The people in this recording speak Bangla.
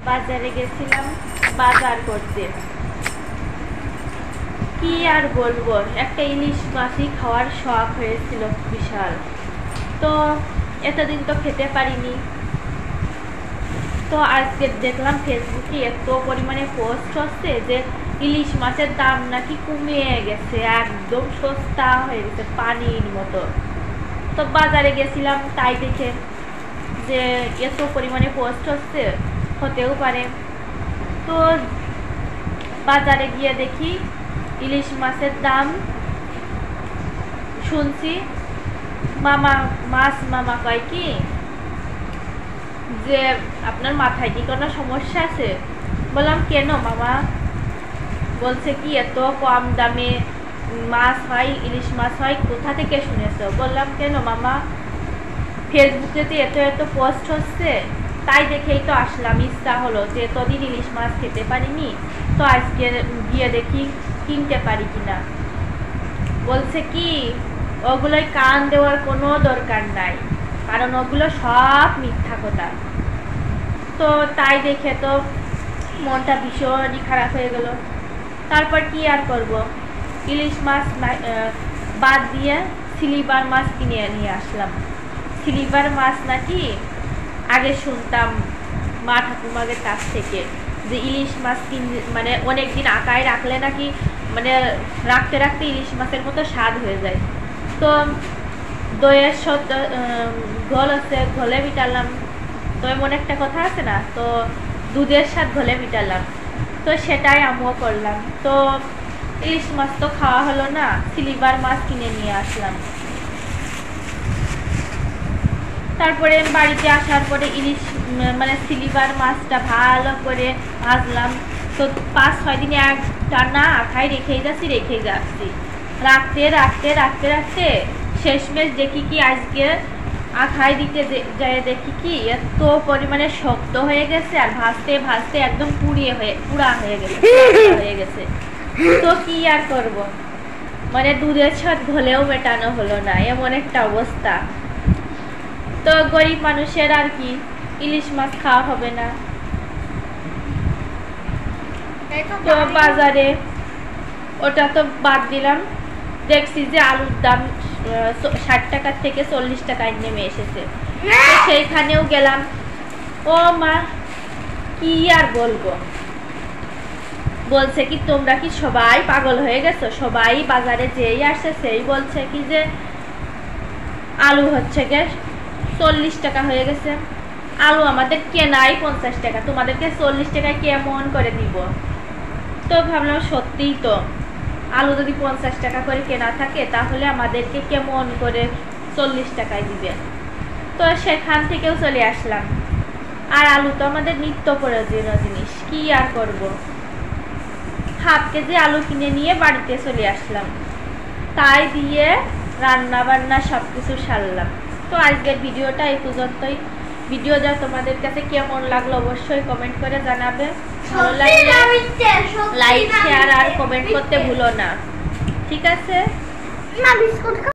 বাজারে গেছিলাম বাজার করতে। কি আর বলবো, একটা ইলিশ মাছই খাওয়ার শখ হয়েছিল বিশাল। তো এতদিন তো খেতে পারিনি। তো আজকে দেখলাম ফেসবুকে এত পরিমাণে পোস্ট হচ্ছে যে ইলিশ মাছের দাম নাকি কমিয়ে গেছে, একদম সস্তা হয়ে গেছে পানির মতো। তো বাজারে গেছিলাম, তাই দেখে যে এত পরিমাণে পোস্ট হচ্ছে, হতেও পারে। তো বাজারে গিয়ে দেখি ইলিশ মাছের দাম শুনছি, মামা কয় কি যে আপনার মাথায় কি কোনো সমস্যা আছে? বললাম কেন মামা? বলছে কি এত কম দামে মাছ হয়, ইলিশ মাছ হয়, কোথা থেকে শুনেছো? বললাম কেন মামা, ফেসবুকে যে এত পোস্ট হচ্ছে, তাই দেখেই তো আসলাম, ইচ্ছা হলো যে এতদিন ইলিশ মাছ খেতে পারিনি, তো আজকে গিয়ে দেখি কিনতে পারি কিনা। বলছে কি ওগুলোই কান দেওয়ার কোনো দরকার নাই, কারণ ওগুলো সব মিথ্যা কথা। তো তাই দেখে তো মনটা ভীষণই খারাপ হয়ে গেল। তারপর কি আর করব, ইলিশ মাছ বাদ দিয়ে সিলভার মাছ কিনে নিয়ে আসলাম। সিলভার মাছ নাকি আগে শুনতাম মা ঠাকুমাদের কাছ থেকে যে ইলিশ মাছ মানে অনেকদিন আঁকায় রাখলে নাকি মানে রাখতে রাখতে ইলিশ মাছের মতো স্বাদ হয়ে যায়। তো দইয়ের ঘোল আছে, ঘোলে মিটালাম। তো এমন একটা কথা আছে না, তো দুধের স্বাদ ঘোলে মিটালাম, তো সেটাই আমিও করলাম। তো ইলিশ মাছ তো খাওয়া হলো না, সিলভার মাছ কিনে নিয়ে আসলাম। তারপরে বাড়িতে আসার পরে ইলিশ মানে সিলভার মাছটা ভালো করে ভাজলাম। তো 5-6 দিন একটা না আখায় রেখেই যাচ্ছি। রাখতে শেষমেশ দেখি কি আজকে আখায় দিতে যায় দেখি কি এত পরিমাণে শক্ত হয়ে গেছে, আর ভাজতে একদম পুড়া হয়ে গেছে। তো কি আর করব, মানে দুধের স্বাদ ঘোলেও মেটানো হলো না, এমন একটা অবস্থা। তো গরিব মানুষের আর কি, ইলিশ মাছ খাওয়া হবে না। তো বাজারে ওটা তো বাদ দিলাম, দেখছি যে আলুর দাম 60 টাকা থেকে 40 টাকায় নেমে এসেছে। তো সেইখানেও গেলাম। ও মা, কি আর বলবো, বলছে কি তোমরা কি সবাই পাগল হয়ে গেছো? সবাই বাজারে যেই আসছে সেই বলছে কি যে আলু হচ্ছে গে 40 টাকা হয়ে গেছে। আলু আমাদের কেনাই 50 টাকা, তোমাদেরকে 40 টাকায় কেমন করে দিব? তো ভাবলাম সত্যিই তো, আলু যদি 50 টাকা করে কেনা থাকে তাহলে আমাদেরকে কেমন করে 40 টাকায় দিবে। তো সেখান থেকেও চলে আসলাম। আর আলু তো আমাদের নিত্য প্রয়োজনীয় জিনিস, কি আর করব, হাফ কেজি আলু কিনে নিয়ে বাড়িতে চলে আসলাম। তাই দিয়ে রান্না বান্না সব কিছু সারলাম। তো আজকের ভিডিওটা এই পর্যন্তই। ভিডিওটা তোমাদের কাছে কেমন লাগলো অবশ্যই কমেন্ট করে জানাবে। ভালো লাগলে লাইক শেয়ার আর কমেন্ট করতে ভুলো না, ঠিক আছে?